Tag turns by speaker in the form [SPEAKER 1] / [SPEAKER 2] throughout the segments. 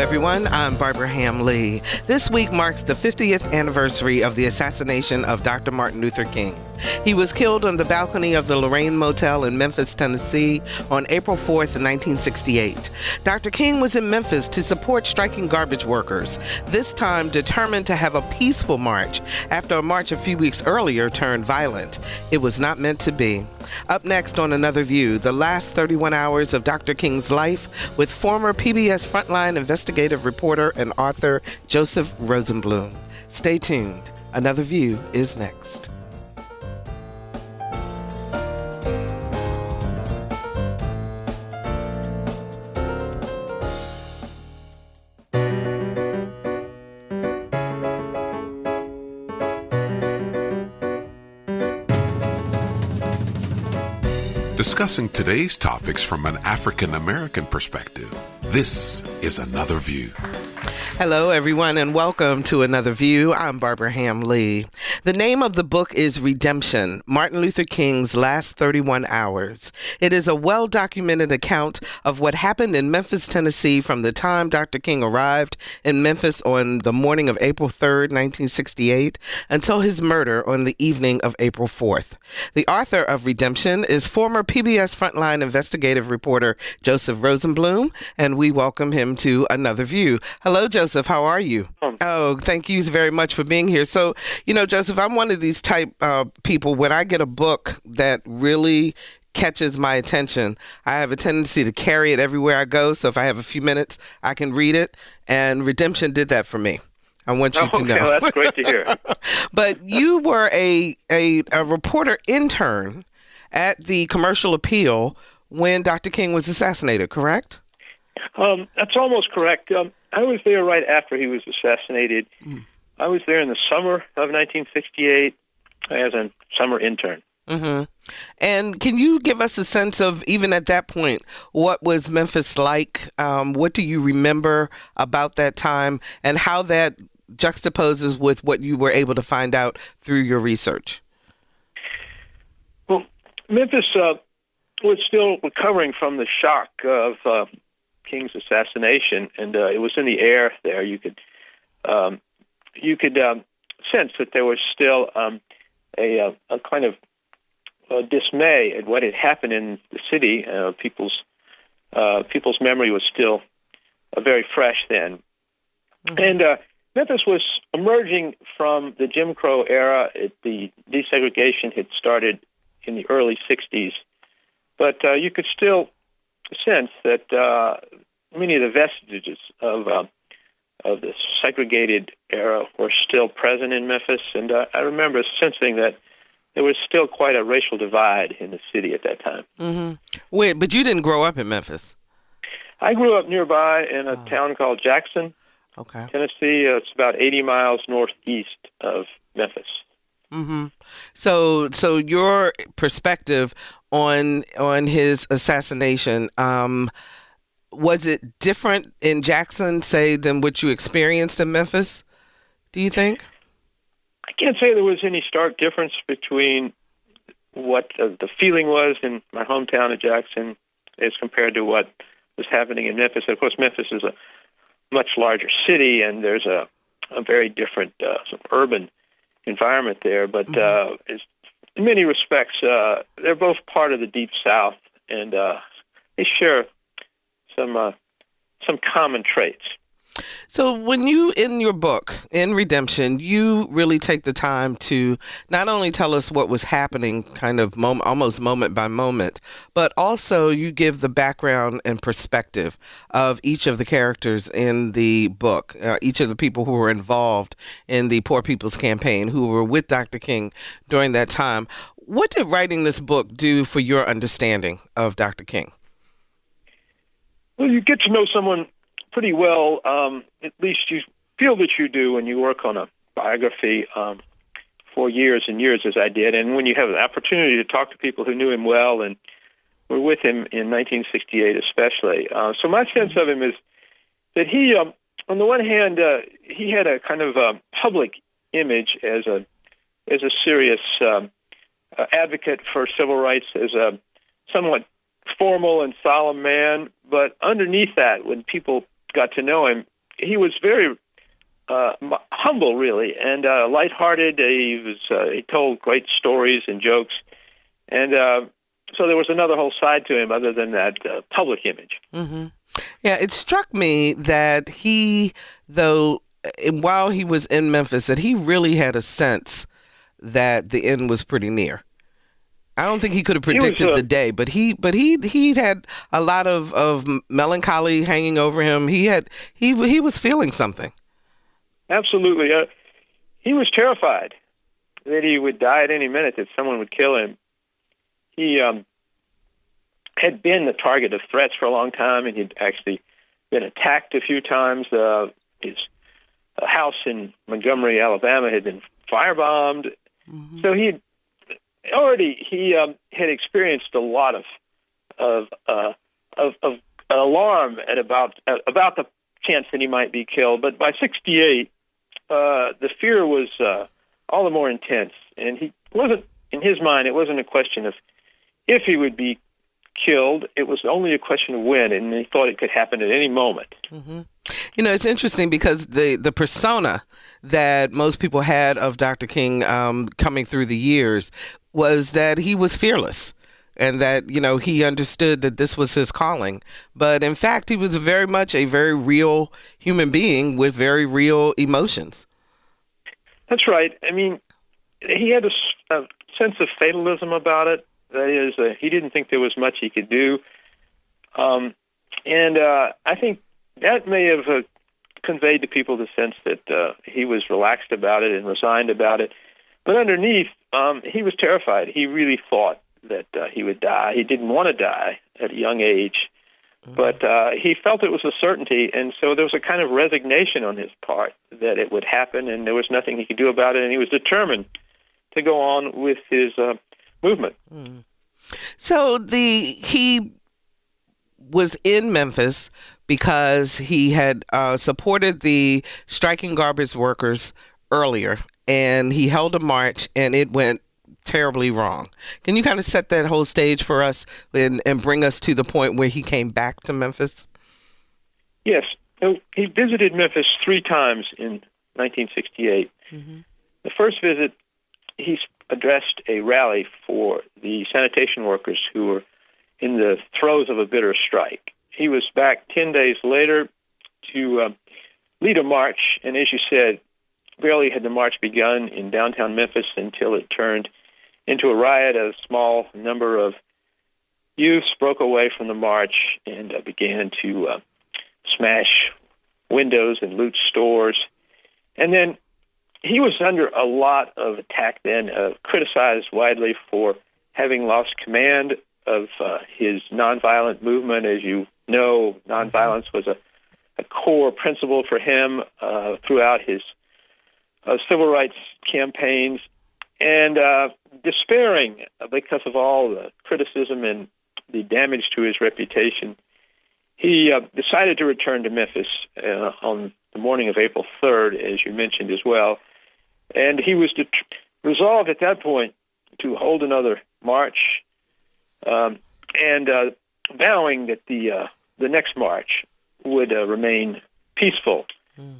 [SPEAKER 1] everyone. I'm Barbara Ham Lee. This week marks the 50th anniversary of the assassination of Dr. Martin Luther King. He was killed on the balcony of the Lorraine Motel in Memphis, Tennessee on April 4th, 1968. Dr. King was in Memphis to support striking garbage workers, this time determined to have a peaceful march after a march a few weeks earlier turned violent. It was not meant to be. Up next on Another View, the last 31 hours of Dr. King's life with former PBS Frontline investigative reporter and author Joseph Rosenbloom. Stay tuned. Another View is next.
[SPEAKER 2] Discussing today's topics from an African-American perspective, this is Another View.
[SPEAKER 1] Hello, everyone, and welcome to Another View. I'm Barbara Ham Lee. The name of the book is Redemption, Martin Luther King's Last 31 Hours. It is a well-documented account of what happened in Memphis, Tennessee from the time Dr. King arrived in Memphis on the morning of April 3rd, 1968, until his murder on the evening of April 4th. The author of Redemption is former PBS Frontline investigative reporter Joseph Rosenbloom, and we welcome him to Another View. Hello, Joseph. How are you? Oh, thank you very much for being here. So, Joseph, I'm one of these type people. When I get a book that really catches my attention, I have a tendency to carry it everywhere I go. So if I have a few minutes, I can read it. And Redemption did that for me. I want you to know.
[SPEAKER 3] Well, that's great to hear.
[SPEAKER 1] But you were a reporter intern at the Commercial Appeal when Dr. King was assassinated, correct?
[SPEAKER 3] That's almost correct. I was there right after he was assassinated. I was there in the summer of 1968 as a summer intern.
[SPEAKER 1] Mm-hmm. And can you give us a sense of, even at that point, what was Memphis like? What do you remember about that time and how that juxtaposes with what you were able to find out through your research?
[SPEAKER 3] Well, Memphis was still recovering from the shock of King's assassination, and it was in the air there. You could sense that there was still a kind of dismay at what had happened in the city. People's memory was still very fresh then, and Memphis was emerging from the Jim Crow era. The desegregation had started in the early '60s, but you could still sense that many of the vestiges of the segregated era were still present in Memphis, and I remember sensing that there was still quite a racial divide in the city at that time.
[SPEAKER 1] Mm-hmm. Wait, but you didn't grow up in Memphis?
[SPEAKER 3] I grew up nearby in a town called Jackson, Tennessee. It's about 80 miles northeast of Memphis.
[SPEAKER 1] Mm-hmm. So your perspective on his assassination, was it different in Jackson, say, than what you experienced in Memphis, do you think?
[SPEAKER 3] I can't say there was any stark difference between what the feeling was in my hometown of Jackson as compared to what was happening in Memphis. Of course, Memphis is a much larger city, and there's a very different sort of urban environment there. But in many respects, they're both part of the Deep South, and they share some common traits.
[SPEAKER 1] So when you, in your book, in Redemption, you really take the time to not only tell us what was happening kind of almost moment by moment, but also you give the background and perspective of each of the characters in the book, each of the people who were involved in the Poor People's Campaign, who were with Dr. King during that time. What did writing this book do for your understanding of Dr. King?
[SPEAKER 3] Well, you get to know someone pretty well. At least you feel that you do when you work on a biography for years and years, as I did. And when you have an opportunity to talk to people who knew him well and were with him in 1968 especially. So my sense of him is that he, on the one hand, he had a kind of public image as a serious advocate for civil rights, as a somewhat formal and solemn man. But underneath that, when people got to know him, he was very humble, really, and lighthearted. He told great stories and jokes, and so there was another whole side to him other than that public image.
[SPEAKER 1] Mm-hmm. Yeah, it struck me that while he was in Memphis, that he really had a sense that the end was pretty near. I don't think he could have predicted the day, but he had a lot of melancholy hanging over him. He was feeling something.
[SPEAKER 3] Absolutely. He was terrified that he would die at any minute, that someone would kill him. He had been the target of threats for a long time, and he'd actually been attacked a few times. His house in Montgomery, Alabama, had been firebombed. Mm-hmm. So he had experienced a lot of alarm about the chance that he might be killed. But by 1968, the fear was all the more intense, and he wasn't, in his mind, it wasn't a question of if he would be killed. It was only a question of when, and he thought it could happen at any moment.
[SPEAKER 1] Mm-hmm. You know, it's interesting because the persona that most people had of Dr. King coming through the years was that he was fearless and that, you know, he understood that this was his calling. But in fact, he was very much a very real human being with very real emotions.
[SPEAKER 3] That's right. I mean, he had a sense of fatalism about it. That is, he didn't think there was much he could do. And I think that may have conveyed to people the sense that he was relaxed about it and resigned about it. But underneath, he was terrified. He really thought that he would die. He didn't want to die at a young age, but he felt it was a certainty, and so there was a kind of resignation on his part that it would happen, and there was nothing he could do about it, and he was determined to go on with his movement. Mm.
[SPEAKER 1] So he was in Memphis because he had supported the striking garbage workers earlier, and he held a march, and it went terribly wrong. Can you kind of set that whole stage for us and bring us to the point where he came back to Memphis?
[SPEAKER 3] Yes. He visited Memphis 3 times in 1968. Mm-hmm. The first visit, he addressed a rally for the sanitation workers who were in the throes of a bitter strike. He was back 10 days later to lead a march, and as you said, barely had the march begun in downtown Memphis until it turned into a riot. A small number of youths broke away from the march and began to smash windows and loot stores. And then he was under a lot of attack then, criticized widely for having lost command of his nonviolent movement. As you know, nonviolence was a core principle for him throughout his civil rights campaigns. And despairing because of all the criticism and the damage to his reputation, he decided to return to Memphis on the morning of April 3rd, as you mentioned as well. And he was resolved at that point to hold another march and vowing that the next march would remain peaceful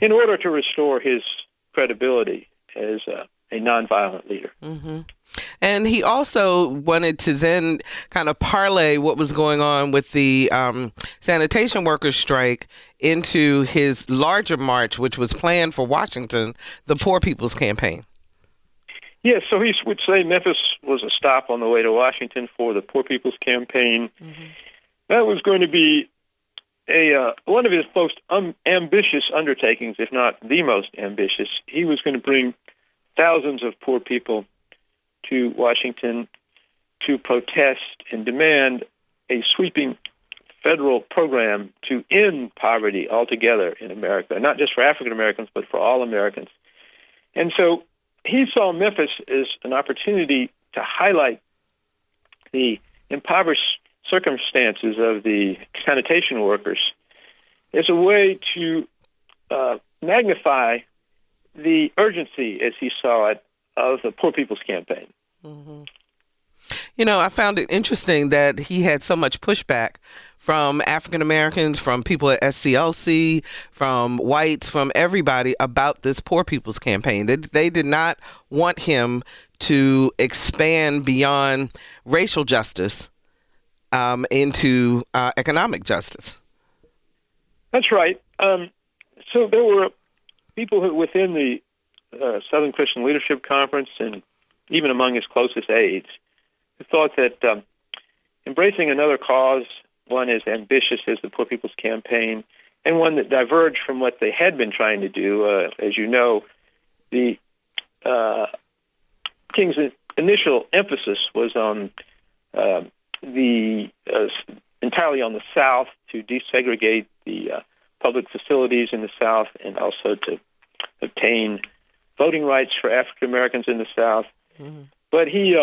[SPEAKER 3] in order to restore his credibility as a nonviolent leader.
[SPEAKER 1] Mm-hmm. And he also wanted to then kind of parlay what was going on with the sanitation workers strike into his larger march, which was planned for Washington, the Poor People's Campaign.
[SPEAKER 3] Yes, so he would say Memphis was a stop on the way to Washington for the Poor People's Campaign. Mm-hmm. That was going to be one of his most ambitious undertakings, if not the most ambitious. He was going to bring thousands of poor people to Washington to protest and demand a sweeping federal program to end poverty altogether in America, not just for African Americans, but for all Americans. And so he saw Memphis as an opportunity to highlight the impoverished circumstances of the sanitation workers as a way to magnify the urgency, as he saw it, of the Poor People's Campaign.
[SPEAKER 1] Mm-hmm. You know, I found it interesting that he had so much pushback from African Americans, from people at SCLC, from whites, from everybody about this Poor People's Campaign. They did not want him to expand beyond racial justice into economic justice.
[SPEAKER 3] That's right. So there were people within the Southern Christian Leadership Conference and even among his closest aides who thought that embracing another cause, one as ambitious as the Poor People's Campaign, and one that diverged from what they had been trying to do. As you know, the King's initial emphasis was on entirely on the South, to desegregate the public facilities in the South and also to obtain voting rights for African Americans in the South. Mm-hmm. But he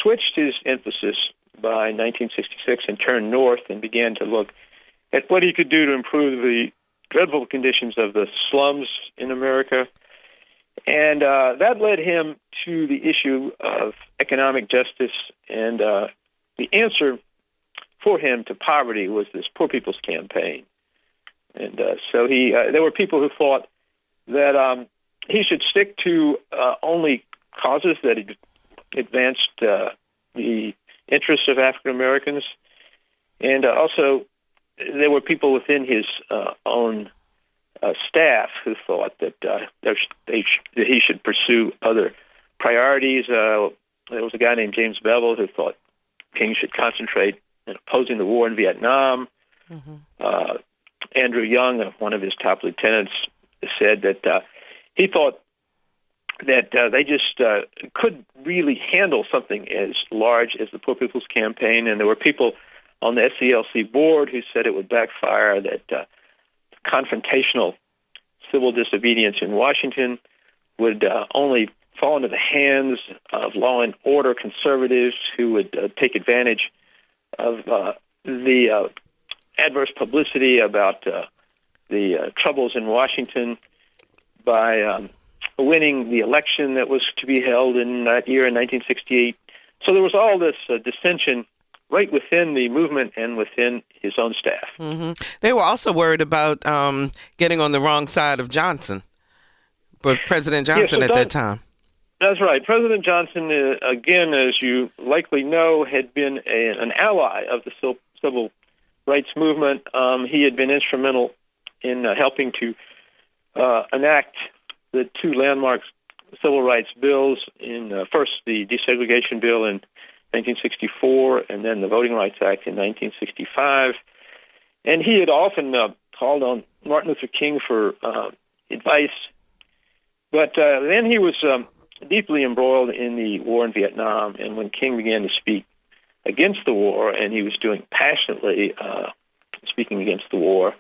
[SPEAKER 3] switched his emphasis by 1966 and turned north and began to look at what he could do to improve the dreadful conditions of the slums in America. And that led him to the issue of economic justice, and the answer for him to poverty was this Poor People's Campaign. And so there were people who thought that he should stick to only causes that advanced the interests of African Americans, and also there were people within his own staff who thought that he should pursue other priorities. There was a guy named James Bevel who thought King should concentrate on opposing the war in Vietnam. Mm-hmm. Andrew Young, one of his top lieutenants, said that he thought that they just couldn't really handle something as large as the Poor People's Campaign, and there were people on the SCLC board who said it would backfire, that confrontational civil disobedience in Washington would only fall into the hands of law and order conservatives who would take advantage of the adverse publicity about the troubles in Washington by winning the election that was to be held in that year in 1968. So there was all this dissension right within the movement and within his own staff.
[SPEAKER 1] Mm-hmm. They were also worried about getting on the wrong side of Johnson, but President Johnson at that time.
[SPEAKER 3] That's right. President Johnson, again, as you likely know, had been an ally of the civil rights movement. He had been instrumental in helping to enact the two landmark civil rights bills, in first the desegregation bill in 1964 and then the Voting Rights Act in 1965. And he had often called on Martin Luther King for advice. But then he was deeply embroiled in the war in Vietnam, and when King began to speak against the war, and he was doing passionately speaking against the war,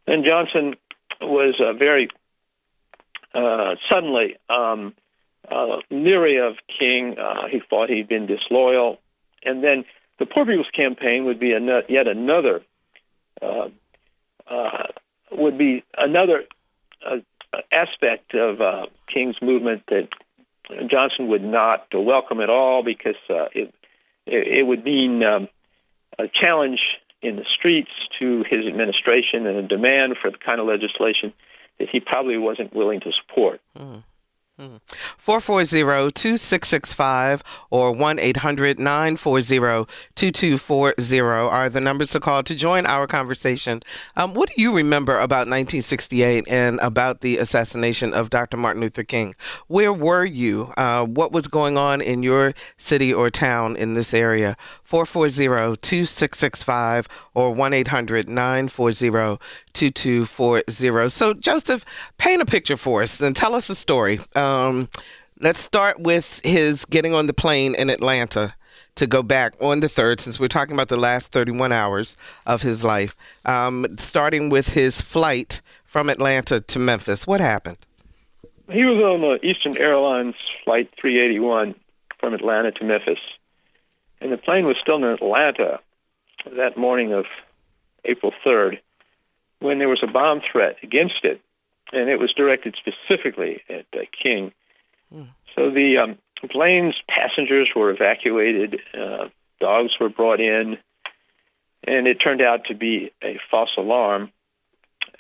[SPEAKER 3] then Johnson was very suddenly leery of King. He thought he'd been disloyal. And then the Poor People's Campaign would be yet another aspect of King's movement that Johnson would not welcome at all, because it would mean a challenge in the streets to his administration and a demand for the kind of legislation that he probably wasn't willing to support.
[SPEAKER 1] 440-2665 or 1-800-940-2240 are the numbers to call to join our conversation. What do you remember about 1968 and about the assassination of Dr. Martin Luther King? Where were you? What was going on in your city or town in this area? 440-2665 or 1-800-940-2240. So, Joseph, paint a picture for us and tell us a story. Let's start with his getting on the plane in Atlanta to go back on the 3rd, since we're talking about the last 31 hours of his life. Starting with his flight from Atlanta to Memphis. What happened?
[SPEAKER 3] He was on the Eastern Airlines Flight 381 from Atlanta to Memphis. And the plane was still in Atlanta that morning of April 3rd when there was a bomb threat against it, and it was directed specifically at King. So the plane's passengers were evacuated, dogs were brought in, and it turned out to be a false alarm.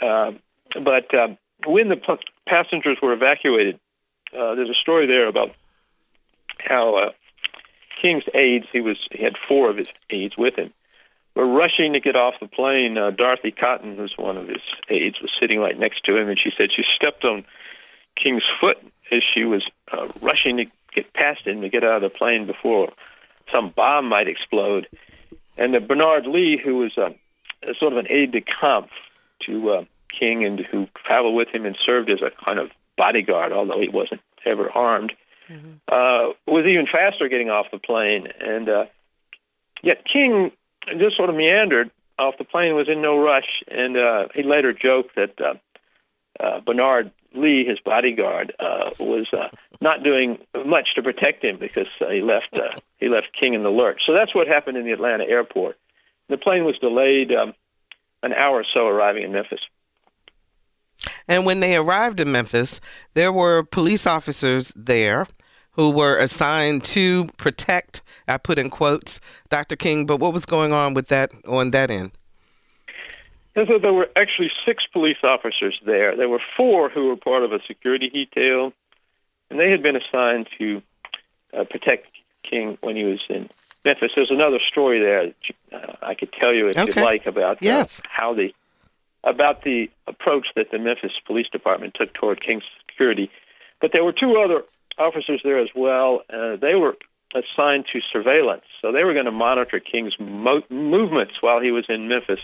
[SPEAKER 3] But when the passengers were evacuated, there's a story there about how King's aides, he had 4 of his aides with him, were rushing to get off the plane. Dorothy Cotton, who's one of his aides, was sitting right next to him, and she said she stepped on King's foot as she was rushing to get past him to get out of the plane before some bomb might explode. And Bernard Lee, who was sort of an aide-de-camp to King and who traveled with him and served as a kind of bodyguard, although he wasn't ever armed, was even faster getting off the plane. And yet King just sort of meandered off the plane, was in no rush, and he later joked that Bernard Lee, his bodyguard, was not doing much to protect him because he left King in the lurch. So that's what happened in the Atlanta airport. The plane was delayed an hour or so arriving in Memphis.
[SPEAKER 1] And when they arrived in Memphis, there were police officers there who were assigned to protect, I put in quotes, Dr. King. But what was going on with that on that end?
[SPEAKER 3] And so there were actually 6 police officers there. There were 4 who were part of a security detail, and they had been assigned to protect King when he was in Memphis. There's another story there that I could tell you if you'd like about about the approach that the Memphis Police Department took toward King's security. But there were 2 other officers there as well. They were assigned to surveillance, so they were going to monitor King's movements while he was in Memphis.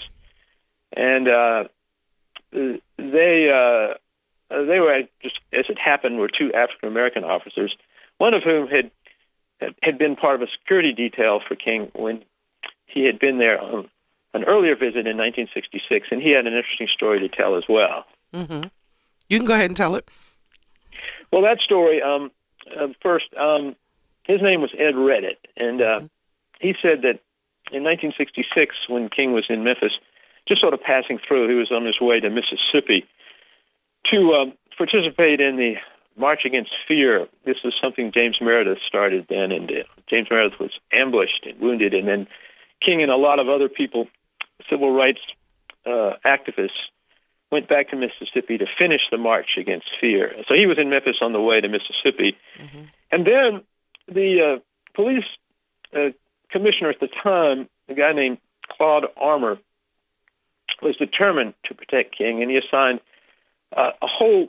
[SPEAKER 3] And they were, just as it happened, were 2 African American officers, one of whom had been part of a security detail for King when he had been there on an earlier visit in 1966, and he had an interesting story to tell as well.
[SPEAKER 1] Mm-hmm. You can go ahead and tell it.
[SPEAKER 3] Well, that story, first, his name was Ed Reddit, and he said that in 1966, when King was in Memphis, just sort of passing through, he was on his way to Mississippi to participate in the March Against Fear. This was something James Meredith started then, and James Meredith was ambushed and wounded, and then King and a lot of other people, civil rights activists, went back to Mississippi to finish the March Against Fear. So he was in Memphis on the way to Mississippi. Mm-hmm. And then the police commissioner at the time, a guy named Claude Armour, was determined to protect King, and he assigned a whole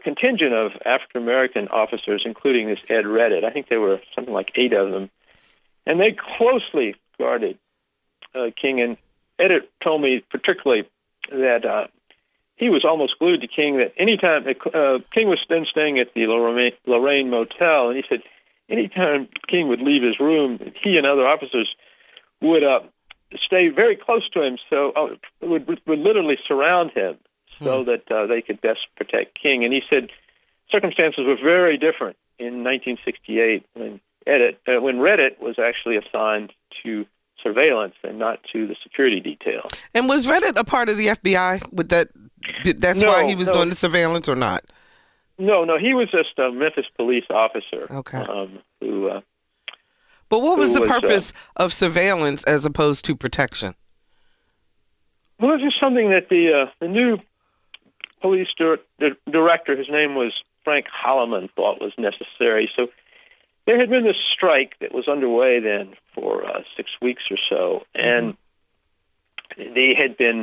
[SPEAKER 3] contingent of African-American officers, including this Ed Reddit. I think there were something like 8 of them. And they closely guarded King. And Ed told me particularly that he was almost glued to King, that anytime King was then staying at the Lorraine Motel, and he said anytime King would leave his room, he and other officers would stay very close to him, so would literally surround him so that they could best protect King. And he said circumstances were very different in 1968 when Reddit was actually assigned to surveillance and not to the security detail. And
[SPEAKER 1] was Reddit a part of the FBI? That's why he was doing the surveillance, or not?
[SPEAKER 3] No, he was just a Memphis police officer.
[SPEAKER 1] Okay. But what was the purpose of surveillance as opposed to protection?
[SPEAKER 3] Well, it's just something that the new police director, his name was Frank Holloman, thought was necessary. So there had been this strike that was underway then for 6 weeks or so, and there had been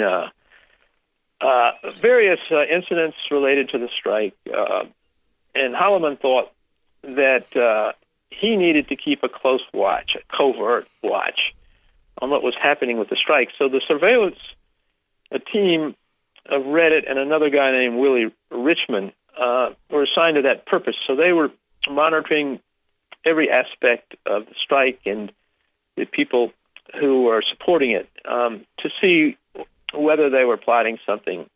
[SPEAKER 3] various incidents related to the strike, and Holloman thought that he needed to keep a close watch, a covert watch, on what was happening with the strike. So the surveillance team of Reddit and another guy named Willie Richmond were assigned to that purpose. So they were monitoring every aspect of the strike and the people who were supporting it to see whether they were plotting something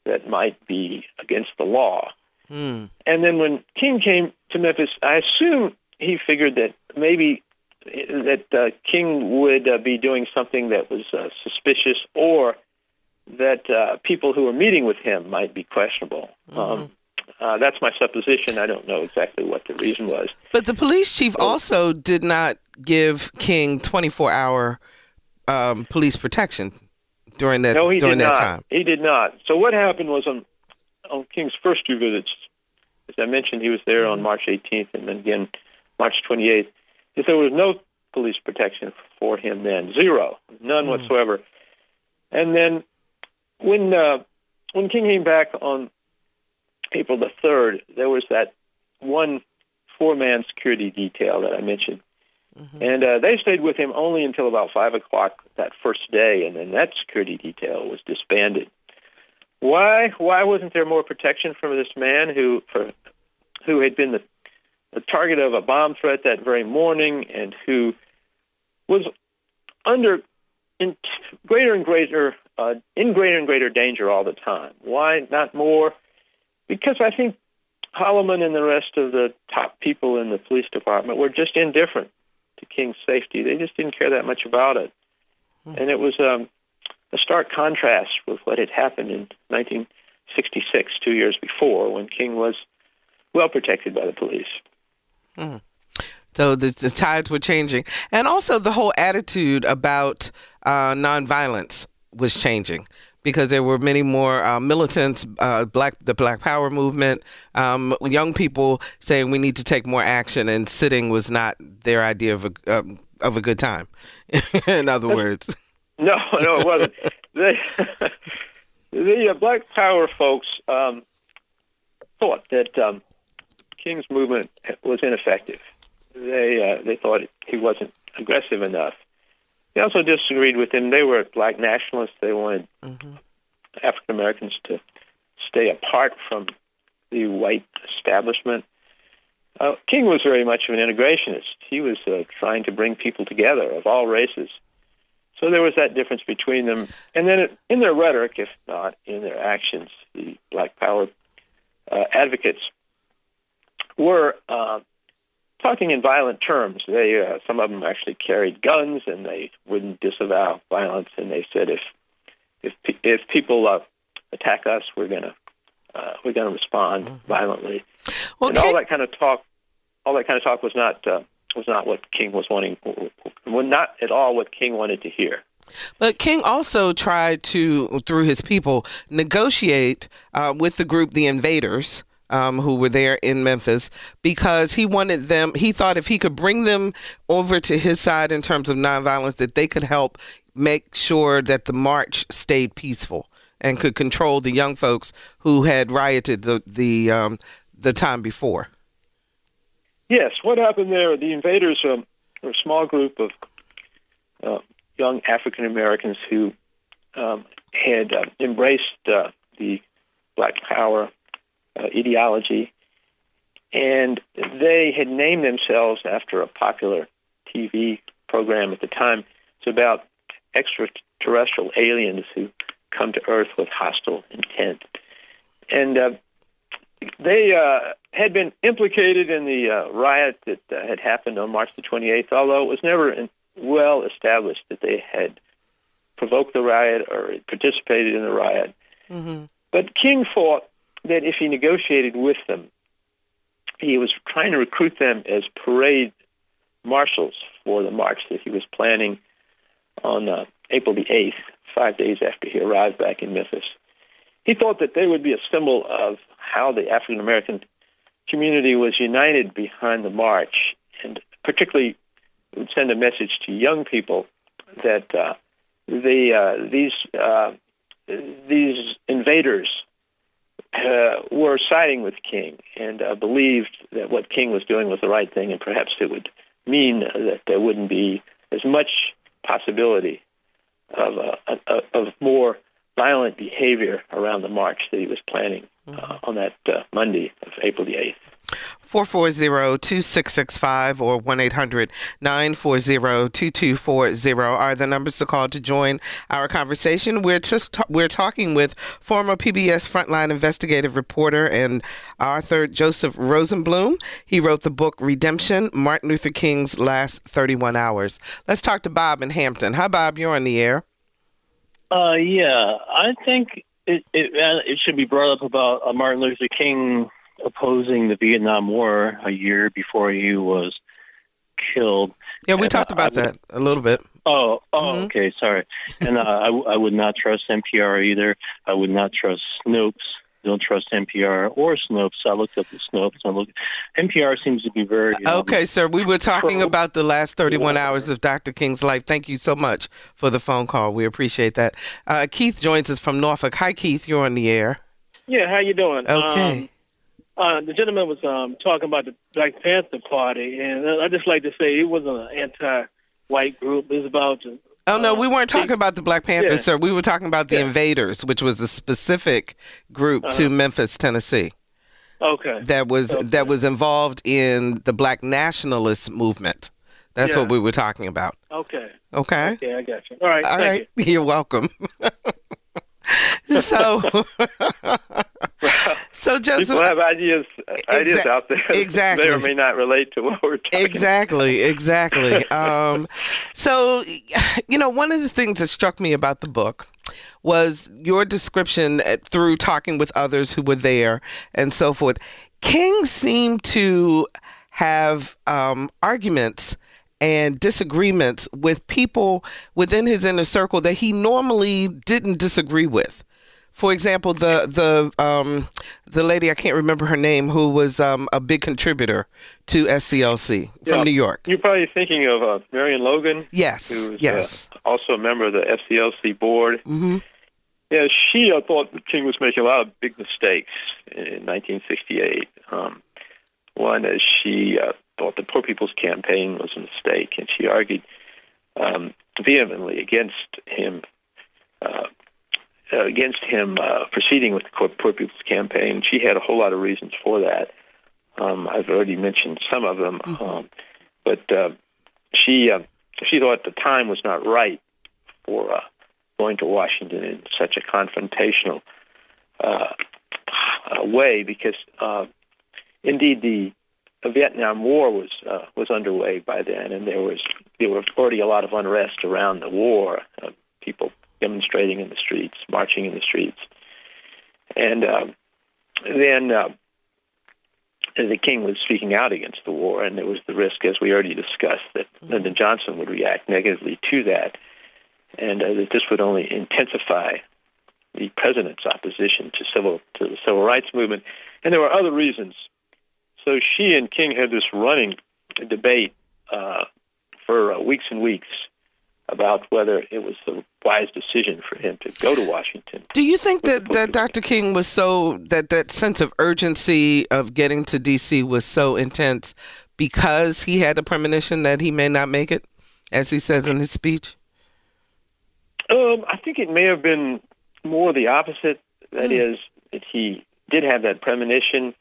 [SPEAKER 3] that might be against the law. And then when King came to Memphis, I assume he figured that maybe that King would be doing something that was suspicious, or that people who were meeting with him might be questionable. That's my supposition. I don't know exactly what the reason was.
[SPEAKER 1] But the police chief also did not give King 24-hour police protection during that
[SPEAKER 3] No, he
[SPEAKER 1] during
[SPEAKER 3] did
[SPEAKER 1] that
[SPEAKER 3] not.
[SPEAKER 1] time.
[SPEAKER 3] He did not. So what happened was on King's first two visits, as I mentioned, he was there on March 18th and then again March 28th. If there was no police protection for him then, zero, none whatsoever. And then when King came back on April the 3rd, there was that one four-man security detail that I mentioned. And they stayed with him only until about 5 o'clock that first day, and then that security detail was disbanded. Why wasn't there more protection from this man who had been the target of a bomb threat that very morning and who was in greater and greater danger all the time? Why not more? Because I think Holloman and the rest of the top people in the police department were just indifferent to King's safety. They just didn't care that much about it. And it was a stark contrast with what had happened in 1966, 2 years before, when King was well protected by the police.
[SPEAKER 1] So the tides were changing. And also the whole attitude about nonviolence was changing, because there were many more militants, the Black Power movement, young people saying we need to take more action, and sitting was not their idea of a good time. In other words,
[SPEAKER 3] no, it wasn't. The Black Power folks thought that King's movement was ineffective. They thought he wasn't aggressive enough. They also disagreed with him. They were Black nationalists. They wanted African Americans to stay apart from the white establishment. King was very much of an integrationist. He was trying to bring people together of all races. So there was that difference between them. And then in their rhetoric, if not in their actions, the Black Power advocates were talking in violent terms. They some of them actually carried guns, and they wouldn't disavow violence. And they said, if people attack us, we're gonna respond violently. Well, and all that kind of talk was not what King was wanting. Not at all what King wanted to hear.
[SPEAKER 1] But King also tried to, through his people, negotiate with the group, the Invaders, who were there in Memphis, because he wanted them. He thought if he could bring them over to his side in terms of nonviolence, that they could help make sure that the march stayed peaceful and could control the young folks who had rioted the time before.
[SPEAKER 3] Yes, what happened there? The Invaders were a small group of young African Americans who had embraced the Black Power ideology, and they had named themselves after a popular TV program at the time. It's about extraterrestrial aliens who come to Earth with hostile intent. And they had been implicated in the riot that had happened on March the 28th, although it was never well established that they had provoked the riot or participated in the riot. But King thought that if he negotiated with them, he was trying to recruit them as parade marshals for the march that he was planning on April the 8th, 5 days after he arrived back in Memphis. He thought that they would be a symbol of how the African American community was united behind the march, and particularly would send a message to young people that these invaders were siding with King and believed that what King was doing was the right thing, and perhaps it would mean that there wouldn't be as much possibility of more violent behavior around the march that he was planning on that Monday of April the 8th.
[SPEAKER 1] 440-2665 or 1-800-940-2240 are the numbers to call to join our conversation. We're talking with former PBS Frontline investigative reporter and author Joseph Rosenbloom. He wrote the book Redemption, Martin Luther King's Last 31 Hours. Let's talk to Bob in Hampton. Hi, Bob. You're on the air.
[SPEAKER 4] Yeah, I think it should be brought up about Martin Luther King opposing the Vietnam War a year before he was killed.
[SPEAKER 1] Yeah, we
[SPEAKER 4] And
[SPEAKER 1] talked about that a little bit.
[SPEAKER 4] Okay, sorry. And I would not trust NPR either. I would not trust Snopes. Don't trust NPR or Snopes. I looked up the Snopes. NPR seems to be very...
[SPEAKER 1] Okay, sir, we were talking about the last 31 hours of Dr. King's life. Thank you so much for the phone call. We appreciate that. Keith joins us from Norfolk. Hi, Keith. You're on the air.
[SPEAKER 5] Yeah, how you doing?
[SPEAKER 1] Okay.
[SPEAKER 5] The gentleman was talking about the Black Panther Party, and I'd just like to say it wasn't an anti-white group. It was about...
[SPEAKER 1] Oh, no, we weren't talking about the Black Panthers,
[SPEAKER 5] yeah.
[SPEAKER 1] sir. We were talking about the Invaders, which was a specific group to Memphis, Tennessee.
[SPEAKER 5] Okay.
[SPEAKER 1] That was involved in the Black nationalist movement. That's what we were talking about.
[SPEAKER 5] Okay.
[SPEAKER 1] Okay.
[SPEAKER 5] Okay, I got you. All right.
[SPEAKER 1] All
[SPEAKER 5] Thank
[SPEAKER 1] right. You're welcome. So Joseph,
[SPEAKER 3] people have ideas out there.
[SPEAKER 1] Exactly.
[SPEAKER 3] May or may not relate to what we're talking
[SPEAKER 1] Exactly. So, one of the things that struck me about the book was your description through talking with others who were there and so forth. King seemed to have arguments and disagreements with people within his inner circle that he normally didn't disagree with. For example, the lady, I can't remember her name, who was a big contributor to SCLC from New York.
[SPEAKER 3] You're probably thinking of Marion Logan.
[SPEAKER 1] Yes.
[SPEAKER 3] Who's also a member of the FCLC board.
[SPEAKER 1] Mm-hmm.
[SPEAKER 3] Yeah, she thought the King was making a lot of big mistakes in 1968. One is she thought the Poor People's Campaign was a mistake, and she argued vehemently against him proceeding with the Poor People's Campaign. She had a whole lot of reasons for that. I've already mentioned some of them, but she thought the time was not right for going to Washington in such a confrontational way, because indeed the Vietnam War was underway by then, and there were already a lot of unrest around the war, people demonstrating in the streets, marching in the streets. And then the King was speaking out against the war, and there was the risk, as we already discussed, that Lyndon Johnson would react negatively to that, and that this would only intensify the president's opposition to the civil rights movement. And there were other reasons. So she and King had this running debate for weeks and weeks about whether it was the wise decision for him to go to Washington.
[SPEAKER 1] Do you think that Dr. King was that sense of urgency of getting to D.C. was so intense because he had a premonition that he may not make it, as he says in his speech?
[SPEAKER 3] I think it may have been more the opposite. That is, that he did have that premonition,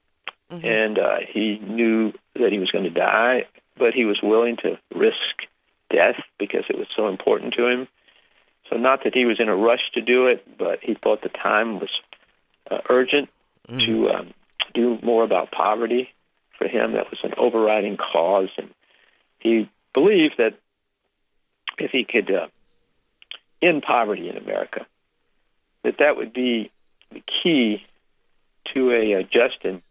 [SPEAKER 3] and he knew that he was going to die, but he was willing to risk death because it was so important to him. So not that he was in a rush to do it, but he thought the time was urgent to do more about poverty. For him, that was an overriding cause, and he believed that if he could end poverty in America, that would be the key to a just and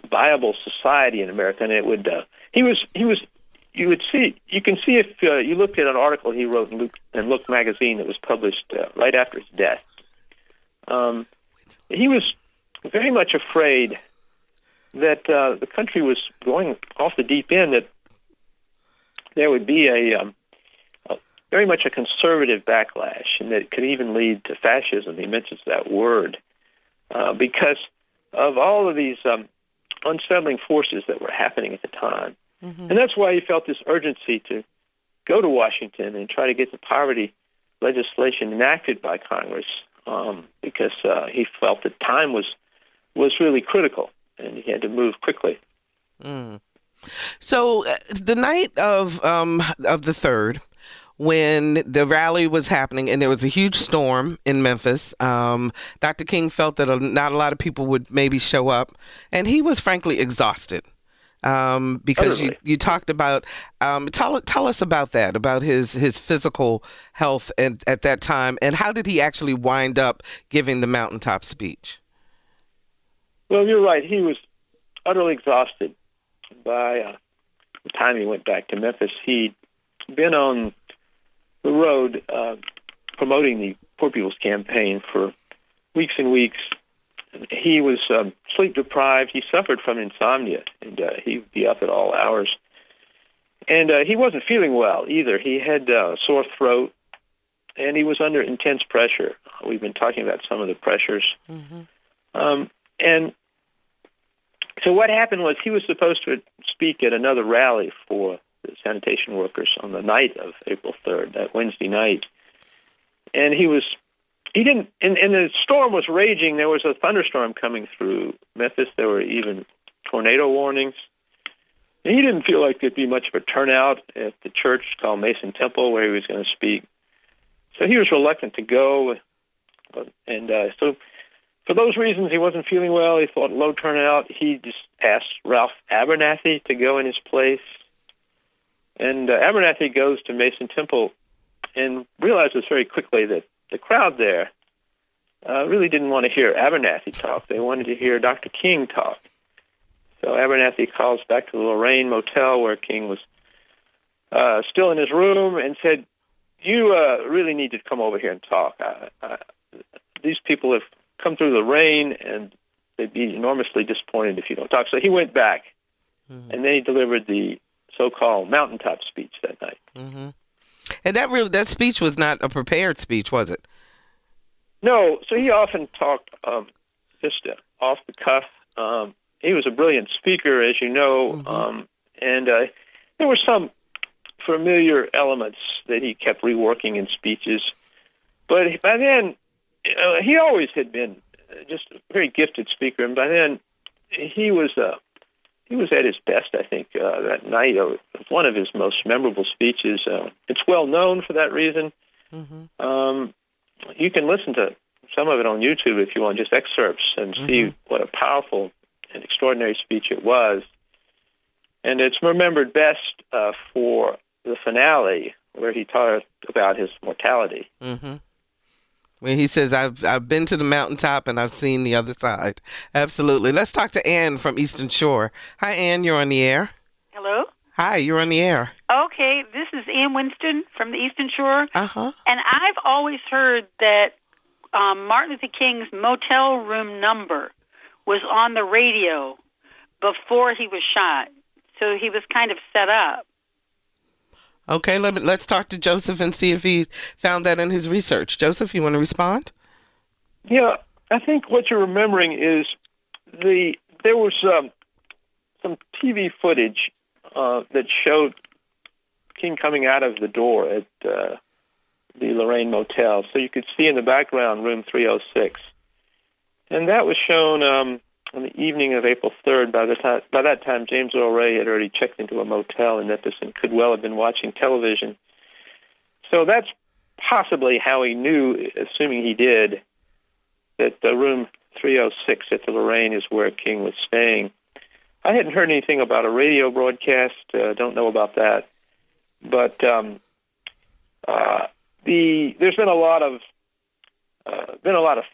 [SPEAKER 3] viable society in America. And it would you can see if you looked at an article he wrote in Look magazine that was published right after his death. He was very much afraid that the country was going off the deep end, that there would be a very much a conservative backlash, and that it could even lead to fascism. He mentions that word because of all of these unsettling forces that were happening at the time. And that's why he felt this urgency to go to Washington and try to get the poverty legislation enacted by Congress, because he felt that time was really critical, and he had to move quickly.
[SPEAKER 1] So the night of the 3rd, when the rally was happening and there was a huge storm in Memphis, Dr. King felt that not a lot of people would maybe show up, and he was frankly exhausted. Because you talked about, tell us about that, about his physical health at that time, and how did he actually wind up giving the mountaintop speech?
[SPEAKER 3] Well, you're right. He was utterly exhausted by the time he went back to Memphis. He'd been on the road promoting the Poor People's Campaign for weeks and weeks. He was sleep deprived. He suffered from insomnia, and he'd be up at all hours. And he wasn't feeling well either. He had a sore throat, and he was under intense pressure. We've been talking about some of the pressures. And so what happened was he was supposed to speak at another rally for the sanitation workers on the night of April 3rd, that Wednesday night. And and the storm was raging. There was a thunderstorm coming through Memphis. There were even tornado warnings. And he didn't feel like there'd be much of a turnout at the church called Mason Temple where he was going to speak. So he was reluctant to go. And so for those reasons, he wasn't feeling well. He thought low turnout. He just asked Ralph Abernathy to go in his place. And Abernathy goes to Mason Temple and realizes very quickly that the crowd there really didn't want to hear Abernathy talk. They wanted to hear Dr. King talk. So Abernathy calls back to the Lorraine Motel where King was still in his room and said, you really need to come over here and talk. These people have come through the rain, and they'd be enormously disappointed if you don't talk. So he went back, and then he delivered the so-called mountaintop speech that night.
[SPEAKER 1] And that speech was not a prepared speech, was it?
[SPEAKER 3] No. So he often talked just off the cuff. He was a brilliant speaker, as you know, and there were some familiar elements that he kept reworking in speeches. But by then, he always had been just a very gifted speaker, and by then he was at his best, I think, that night. It was one of his most memorable speeches. It's well known for that reason. You can listen to some of it on YouTube if you want, just excerpts, and see what a powerful and extraordinary speech it was. And it's remembered best for the finale, where he talked about his mortality.
[SPEAKER 1] When he says, I've been to the mountaintop and I've seen the other side. Absolutely. Let's talk to Ann from Eastern Shore. Hi, Ann. You're on the air.
[SPEAKER 6] Hello?
[SPEAKER 1] Hi, you're on the air.
[SPEAKER 6] Okay, this is Ann Winston from the Eastern Shore.
[SPEAKER 1] And
[SPEAKER 6] I've always heard that Martin Luther King's motel room number was on the radio before he was shot. So he was kind of set up.
[SPEAKER 1] Okay, let's talk to Joseph and see if he found that in his research. Joseph, you want to respond?
[SPEAKER 3] Yeah, I think what you're remembering is there was some TV footage that showed King coming out of the door at the Lorraine Motel. So you could see in the background room 306. And that was shown on the evening of April 3rd. By that time, James Earl Ray had already checked into a motel in Memphis and could well have been watching television. So that's possibly how he knew, assuming he did, that room 306 at the Lorraine is where King was staying. I hadn't heard anything about a radio broadcast. Don't know about that. But there's been a lot of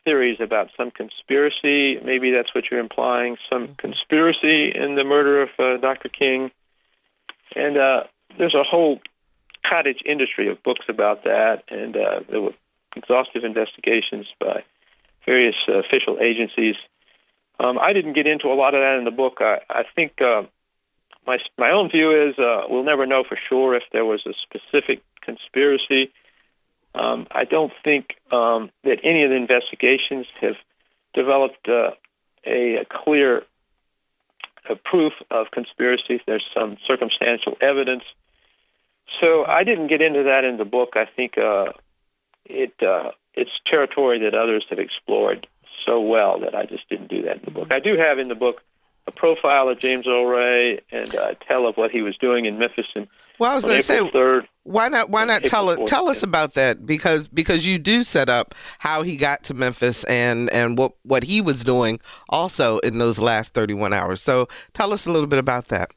[SPEAKER 3] theories about some conspiracy. Maybe that's what you're implying. Some conspiracy in the murder of Dr. King, and there's a whole cottage industry of books about that. And there were exhaustive investigations by various official agencies. I didn't get into a lot of that in the book. I think my own view is we'll never know for sure if there was a specific conspiracy. I don't think that any of the investigations have developed a clear proof of conspiracy. There's some circumstantial evidence. So I didn't get into that in the book. I think it's territory that others have explored so well that I just didn't do that in the book. I do have in the book a profile of James Earl Ray and tell of what he was doing in Memphis.
[SPEAKER 1] Well, I was going to say,
[SPEAKER 3] 3rd,
[SPEAKER 1] why not tell us about that? Because you do set up how he got to Memphis and what he was doing also in those last 31 hours. So tell us a little bit about that.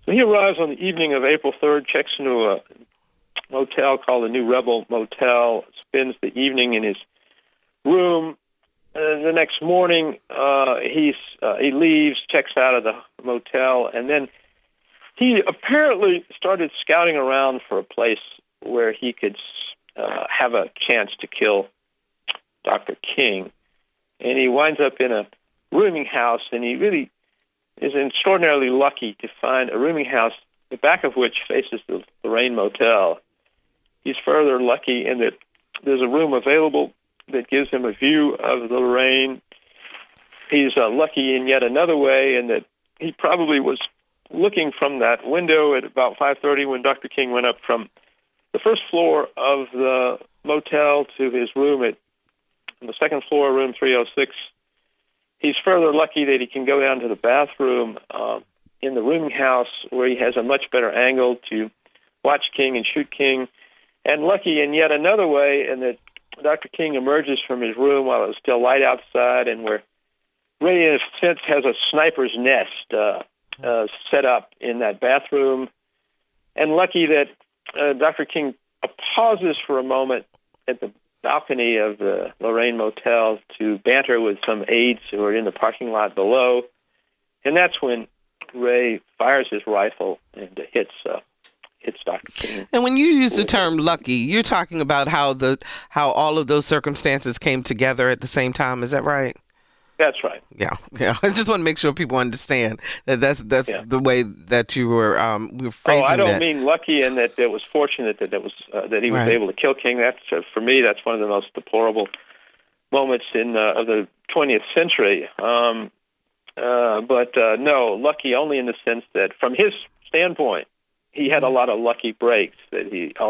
[SPEAKER 3] So he arrives on the evening of April 3rd, checks into a motel called the New Rebel Motel, spends the evening in his room. the next morning, he leaves, checks out of the motel, and then he apparently started scouting around for a place where he could have a chance to kill Dr. King. And he winds up in a rooming house, and he really is extraordinarily lucky to find a rooming house, the back of which faces the Lorraine Motel. He's further lucky in that there's a room available that gives him a view of the Lorraine. He's lucky in yet another way in that he probably was looking from that window at about 5:30 when Dr. King went up from the first floor of the motel to his room on the second floor, room 306. He's further lucky that he can go down to the bathroom in the rooming house where he has a much better angle to watch King and shoot King. And lucky in yet another way in that Dr. King emerges from his room while it was still light outside, and where Ray, in a sense, has a sniper's nest set up in that bathroom. And lucky that Dr. King pauses for a moment at the balcony of the Lorraine Motel to banter with some aides who are in the parking lot below. And that's when Ray fires his rifle and hits Dr. King.
[SPEAKER 1] And when you use the term lucky, you're talking about how all of those circumstances came together at the same time. Is that right?
[SPEAKER 3] That's right.
[SPEAKER 1] Yeah. I just want to make sure people understand that's the way that you were phrasing that.
[SPEAKER 3] I don't mean lucky in that it was fortunate that he was able to kill King. That's for me. That's one of the most deplorable moments of the 20th century. But no, lucky only in the sense that from his standpoint, he had a lot of lucky breaks. That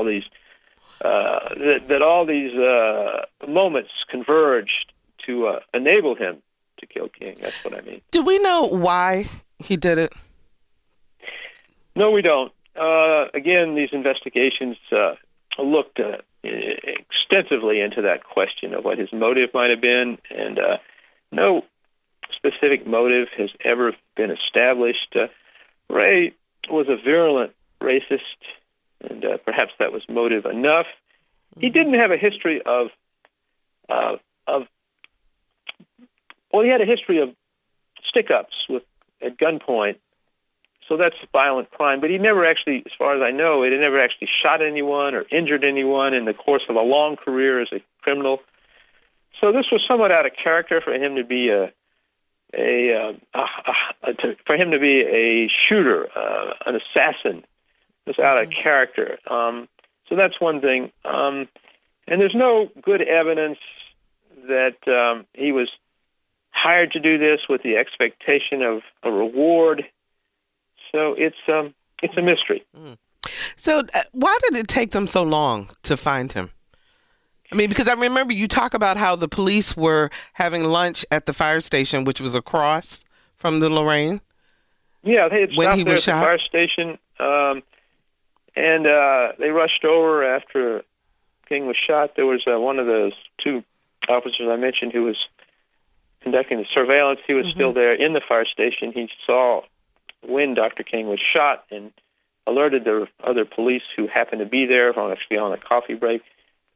[SPEAKER 3] all these moments converged to enable him to kill King. That's what I mean.
[SPEAKER 1] Do we know why he did it?
[SPEAKER 3] No, we don't. Again, these investigations looked extensively into that question of what his motive might have been, and no specific motive has ever been established. Ray was a virulent racist, and perhaps that was motive enough. He didn't have a history he had a history of stick-ups at gunpoint, so that's violent crime. But he never actually, as far as I know, he never actually shot anyone or injured anyone in the course of a long career as a criminal. So this was somewhat out of character for him to be a shooter, an assassin. It was out of character. So that's one thing. And there's no good evidence that he was hired to do this with the expectation of a reward. So it's a mystery.
[SPEAKER 1] So why did it take them so long to find him? I mean, because I remember you talk about how the police were having lunch at the fire station, which was across from the Lorraine.
[SPEAKER 3] Yeah, they had stopped there at the fire station, and they rushed over after King was shot. There was one of those two officers I mentioned who was conducting the surveillance. He was still there in the fire station. He saw when Dr. King was shot and alerted the other police who happened to be there, actually on a coffee break.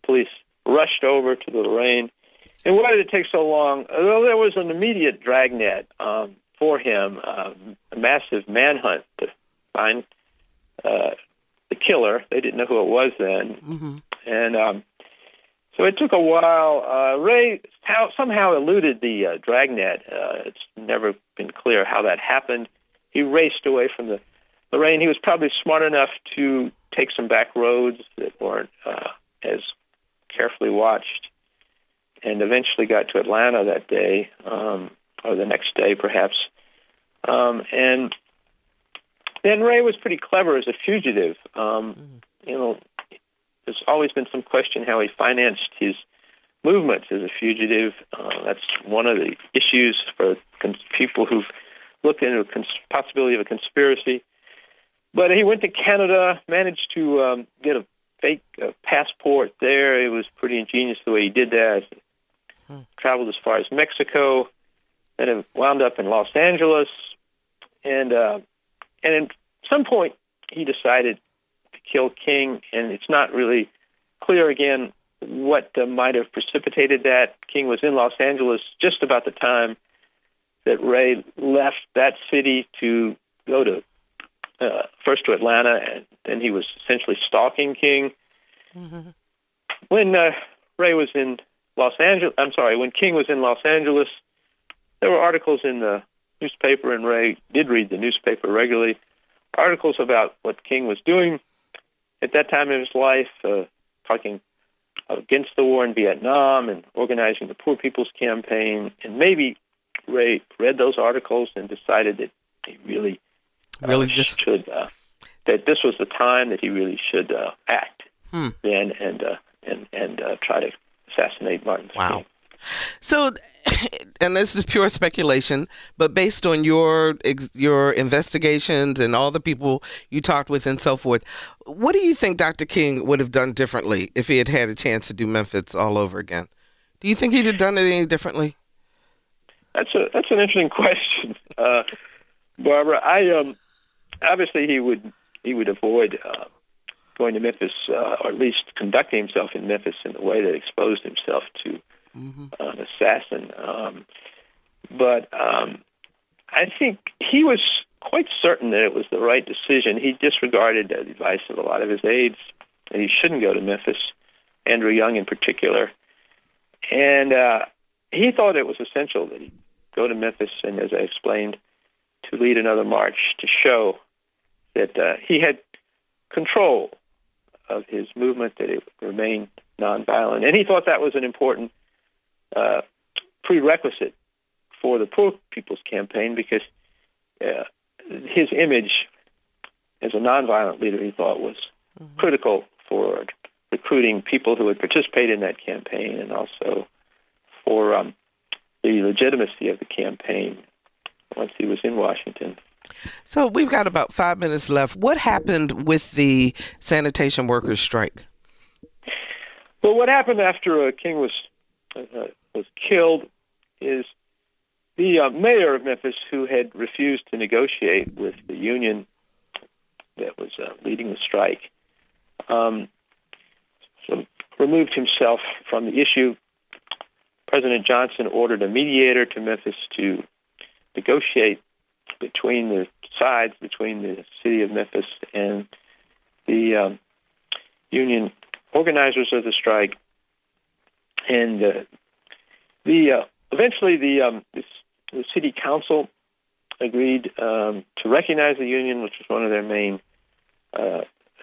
[SPEAKER 3] Police rushed over to the Lorraine. And why did it take so long? Well, there was an immediate dragnet for him, a massive manhunt to find the killer. They didn't know who it was then. And so it took a while. Ray somehow eluded the dragnet. It's never been clear how that happened. He raced away from the Lorraine. He was probably smart enough to take some back roads that weren't as carefully watched, and eventually got to Atlanta that day, or the next day perhaps. And then Ray was pretty clever as a fugitive. There's always been some question how he financed his movements as a fugitive. That's one of the issues for people who've looked into the possibility of a conspiracy. But he went to Canada, managed to get a fake passport there. It was pretty ingenious the way he did that. Traveled as far as Mexico, and it wound up in Los Angeles. And at some point, he decided to kill King, and it's not really clear, again, what might have precipitated that. King was in Los Angeles just about the time that Ray left that city to go to first to Atlanta, and then he was essentially stalking King. Mm-hmm. When Ray was in when King was in Los Angeles, there were articles in the newspaper, and Ray did read the newspaper regularly, articles about what King was doing at that time in his life, talking against the war in Vietnam and organizing the Poor People's Campaign. And maybe Ray read those articles and decided that he really should, that this was the time that he really should act then and try to assassinate Martin Luther King.
[SPEAKER 1] So, and this is pure speculation, but based on your investigations and all the people you talked with and so forth, what do you think Dr. King would have done differently if he had had a chance to do Memphis all over again? Do you think he'd have done it any differently?
[SPEAKER 3] That's an interesting question, Barbara. Obviously he would avoid going to Memphis, or at least conducting himself in Memphis in a way that exposed himself to an assassin. But I think he was quite certain that it was the right decision. He disregarded the advice of a lot of his aides that he shouldn't go to Memphis, Andrew Young in particular. And he thought it was essential that he go to Memphis and, as I explained, to lead another march to show that he had control of his movement, that it remained nonviolent. And he thought that was an important prerequisite for the Poor People's Campaign, because his image as a nonviolent leader, he thought, was critical for recruiting people who would participate in that campaign, and also for the legitimacy of the campaign once he was in Washington.
[SPEAKER 1] So we've got about 5 minutes left. What happened with the sanitation workers' strike?
[SPEAKER 3] Well, what happened after King was killed is the mayor of Memphis, who had refused to negotiate with the union that was leading the strike, so removed himself from the issue. President Johnson ordered a mediator to Memphis to negotiate between the sides, between the city of Memphis and the union organizers of the strike. And eventually the city council agreed to recognize the union, which was one of their main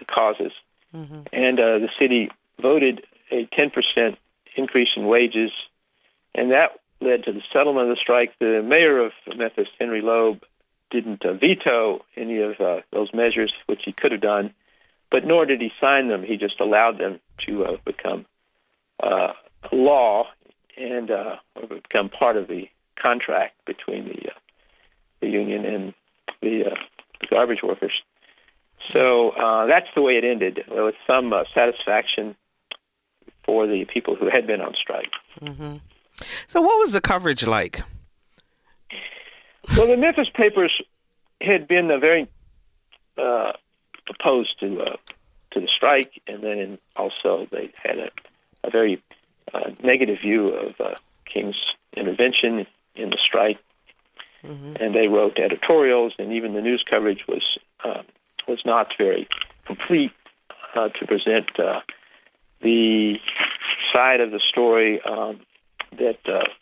[SPEAKER 3] causes. Mm-hmm. And the city voted a 10% increase in wages, and that led to the settlement of the strike. The mayor of Memphis, Henry Loeb, didn't veto any of those measures, which he could have done, but nor did he sign them. He just allowed them to become law and or become part of the contract between the union and the garbage workers. So that's the way it ended, with some satisfaction for the people who had been on strike.
[SPEAKER 1] Mm-hmm. So what was the coverage like?
[SPEAKER 3] Well, the Memphis papers had been very opposed to the strike, and then also they had a very negative view of King's intervention in the strike, and they wrote editorials, and even the news coverage was not very complete to present the side of the story that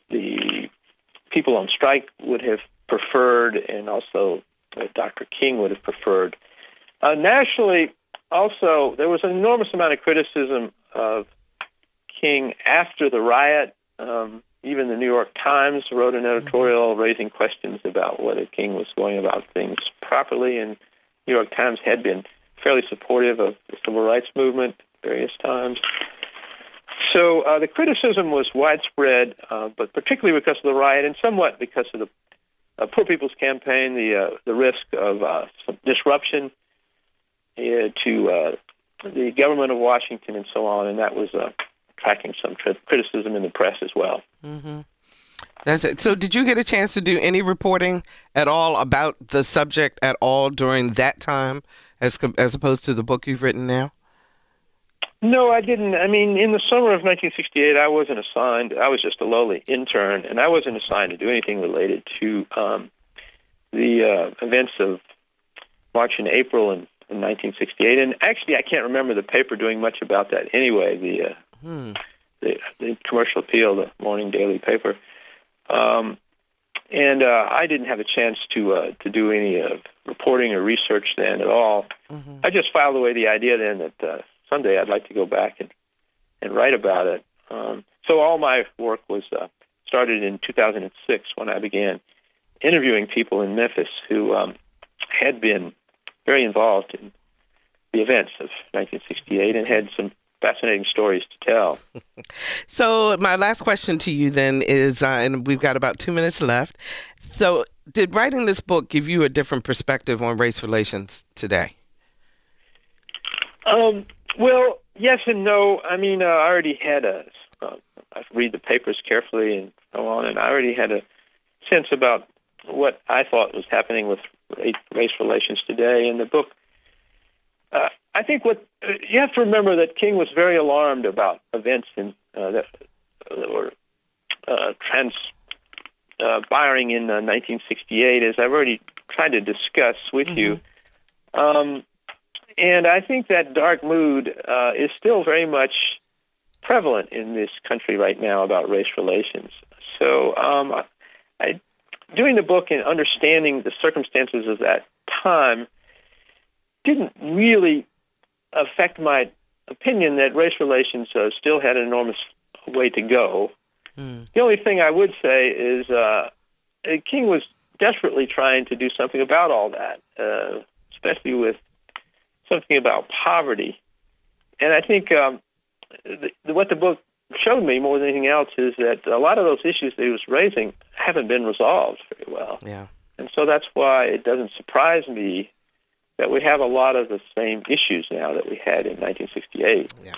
[SPEAKER 3] the people on strike would have preferred, and also Dr. King would have preferred. Nationally, also, there was an enormous amount of criticism of King after the riot. Even the New York Times wrote an editorial raising questions about whether King was going about things properly, and New York Times had been fairly supportive of the civil rights movement at various times. So the criticism was widespread, but particularly because of the riot, and somewhat because of the Poor People's Campaign, the risk of some disruption to the government of Washington and so on, and that was attracting some criticism in the press as well.
[SPEAKER 1] Mm-hmm. That's it. So did you get a chance to do any reporting at all about the subject at all during that time, as opposed to the book you've written now?
[SPEAKER 3] No, I didn't. I mean, in the summer of 1968, I wasn't assigned. I was just a lowly intern, and I wasn't assigned to do anything related to the events of March and April in 1968. And actually, I can't remember the paper doing much about that anyway, the Commercial Appeal, the morning daily paper. And I didn't have a chance to do any reporting or research then at all. Mm-hmm. I just filed away the idea then that someday I'd like to go back and write about it. So all my work was started in 2006 when I began interviewing people in Memphis who had been very involved in the events of 1968 and had some fascinating stories to tell.
[SPEAKER 1] So my last question to you then is, and we've got about 2 minutes left. So did writing this book give you a different perspective on race relations today?
[SPEAKER 3] Well, yes and no. I mean, I already had I read the papers carefully and so on, and I already had a sense about what I thought was happening with race relations today. In the book, I think what you have to remember that King was very alarmed about events that were transpiring in 1968, as I've already tried to discuss with you. And I think that dark mood is still very much prevalent in this country right now about race relations. So doing the book and understanding the circumstances of that time didn't really affect my opinion that race relations still had an enormous way to go. The only thing I would say is King was desperately trying to do something about all that, especially with something about poverty. And I think what the book showed me more than anything else is that a lot of those issues that he was raising haven't been resolved very well. Yeah. And so that's why it doesn't surprise me that we have a lot of the same issues now that we had in 1968. Yeah.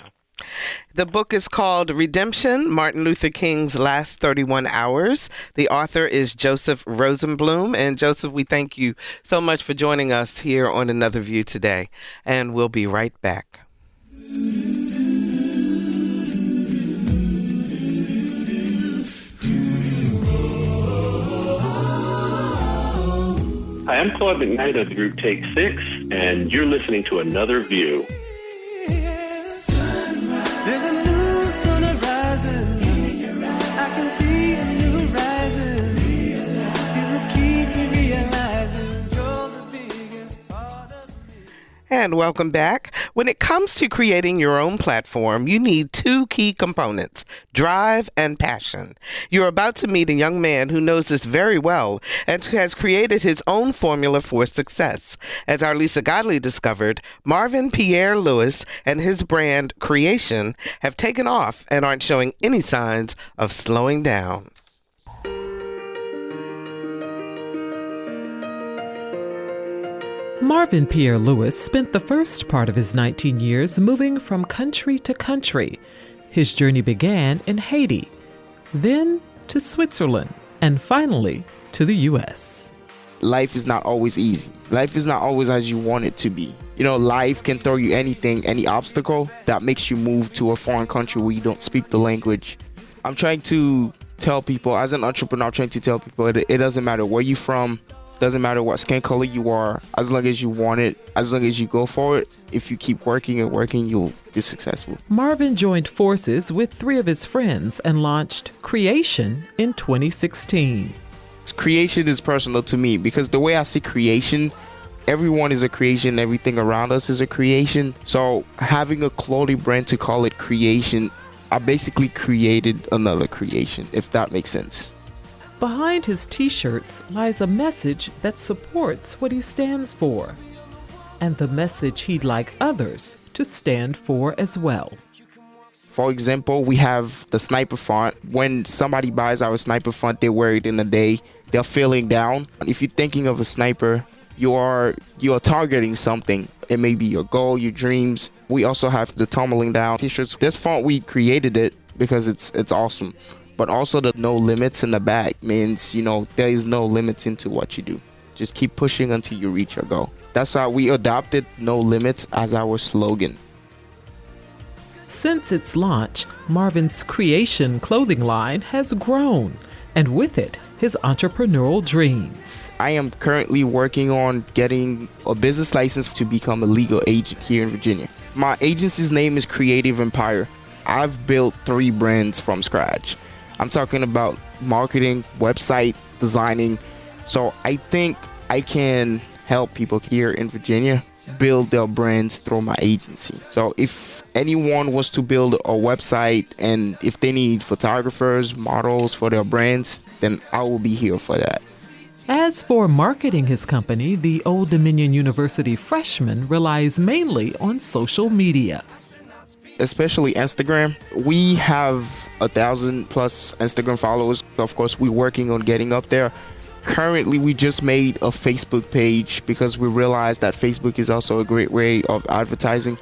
[SPEAKER 1] The book is called Redemption, Martin Luther King's Last 31 Hours. The author is Joseph Rosenbloom. And Joseph, we thank you so much for joining us here on Another View today. And we'll be right back.
[SPEAKER 7] Hi, I'm Claude McKnight of the group Take 6, and you're listening to Another View.
[SPEAKER 8] There's a new sun rising. I can see a new rising. You will keep me realizing you're the biggest part of me.
[SPEAKER 1] And welcome back. When it comes to creating your own platform, you need two key components, drive and passion. You're about to meet a young man who knows this very well and has created his own formula for success. As our Lisa Godley discovered, Marvin Pierre Lewis and his brand Creation have taken off and aren't showing any signs of slowing down.
[SPEAKER 9] Marvin Pierre Lewis spent the first part of his 19 years moving from country to country. His journey began in Haiti, then to Switzerland, and finally to the U.S.
[SPEAKER 10] Life is not always easy. Life is not always as you want it to be. You know, life can throw you anything, any obstacle that makes you move to a foreign country where you don't speak the language. I'm trying to tell people, as an entrepreneur, I'm trying to tell people it doesn't matter where you're from. Doesn't matter what skin color you are, as long as you want it, as long as you go for it, if you keep working and working, you'll be successful.
[SPEAKER 9] Marvin joined forces with 3 of his friends and launched Creation in 2016.
[SPEAKER 10] Creation is personal to me because the way I see creation, everyone is a creation, everything around us is a creation. So having a clothing brand to call it Creation, I basically created another creation, if that makes sense.
[SPEAKER 9] Behind his t-shirts lies a message that supports what he stands for, and the message he'd like others to stand for as well.
[SPEAKER 10] For example, we have the sniper font. When somebody buys our sniper font, they wear it in a day. They're feeling down. If you're thinking of a sniper, you are targeting something. It may be your goal, your dreams. We also have the tumbling down t-shirts. This font, we created it because it's awesome. But also the no limits in the back means, you know, there is no limits into what you do. Just keep pushing until you reach your goal. That's why we adopted No Limits as our slogan.
[SPEAKER 9] Since its launch, Marvin's Creation clothing line has grown, and with it, his entrepreneurial dreams.
[SPEAKER 10] I am currently working on getting a business license to become a legal agent here in Virginia. My agency's name is Creative Empire. I've built 3 brands from scratch. I'm talking about marketing, website, designing. So I think I can help people here in Virginia build their brands through my agency. So if anyone wants to build a website and if they need photographers, models for their brands, then I will be here for that.
[SPEAKER 9] As for marketing his company, the Old Dominion University freshman relies mainly on social media.
[SPEAKER 10] Especially Instagram. We have 1,000 plus Instagram followers. Of course, we're working on getting up there. Currently, we just made a Facebook page because we realized that Facebook is also a great way of advertising.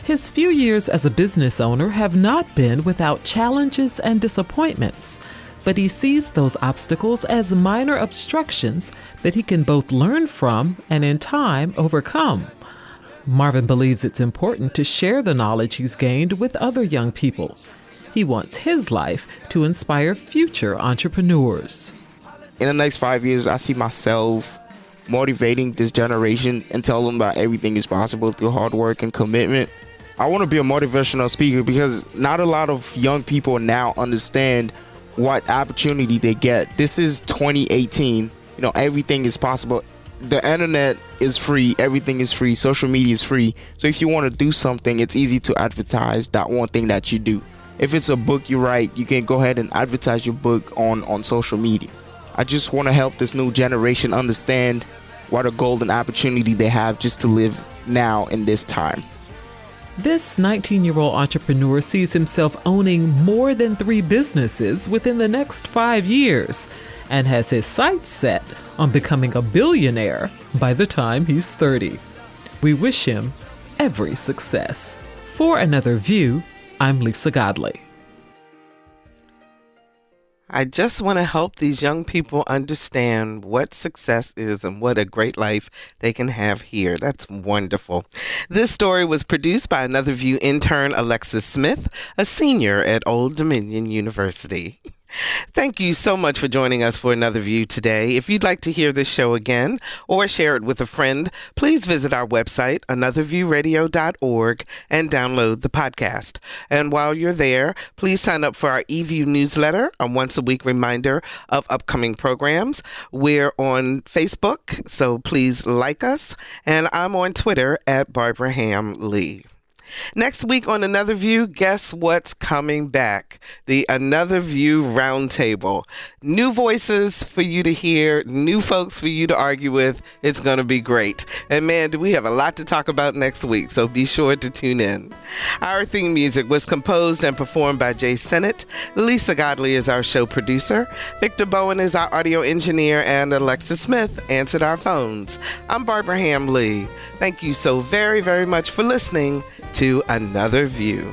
[SPEAKER 9] His few years as a business owner have not been without challenges and disappointments, but he sees those obstacles as minor obstructions that he can both learn from and in time overcome. Marvin believes it's important to share the knowledge he's gained with other young people. He wants his life to inspire future entrepreneurs.
[SPEAKER 10] In the next 5 years, I see myself motivating this generation and tell them that everything is possible through hard work and commitment. I want to be a motivational speaker because not a lot of young people now understand what opportunity they get. This is 2018. Everything is possible. The internet is free. Everything is free. Social media is free. So if you want to do something, it's easy to advertise that one thing that you do. If it's a book you write, you can go ahead and advertise your book on social media. I just want to help this new generation understand what a golden opportunity they have just to live now in this time.
[SPEAKER 9] This 19-year-old entrepreneur sees himself owning more than 3 businesses within the next 5 years and has his sights set on becoming a billionaire by the time he's 30. We wish him every success. For Another View, I'm Lisa Godley.
[SPEAKER 1] I just want to help these young people understand what success is and what a great life they can have here. That's wonderful. This story was produced by Another View intern Alexis Smith, a senior at Old Dominion University. Thank you so much for joining us for Another View today. If you'd like to hear this show again or share it with a friend, please visit our website, anotherviewradio.org, and download the podcast. And while you're there, please sign up for our eView newsletter, a once-a-week reminder of upcoming programs. We're on Facebook, so please like us. And I'm on Twitter at Barbara Ham Lee. Next week on Another View, guess what's coming back? The Another View Roundtable. New voices for you to hear, new folks for you to argue with. It's going to be great. And man, do we have a lot to talk about next week, so be sure to tune in. Our theme music was composed and performed by Jay Sennett. Lisa Godley is our show producer. Victor Bowen is our audio engineer, and Alexa Smith answered our phones. I'm Barbara Ham Lee. Thank you so very, very much for listening to Another View.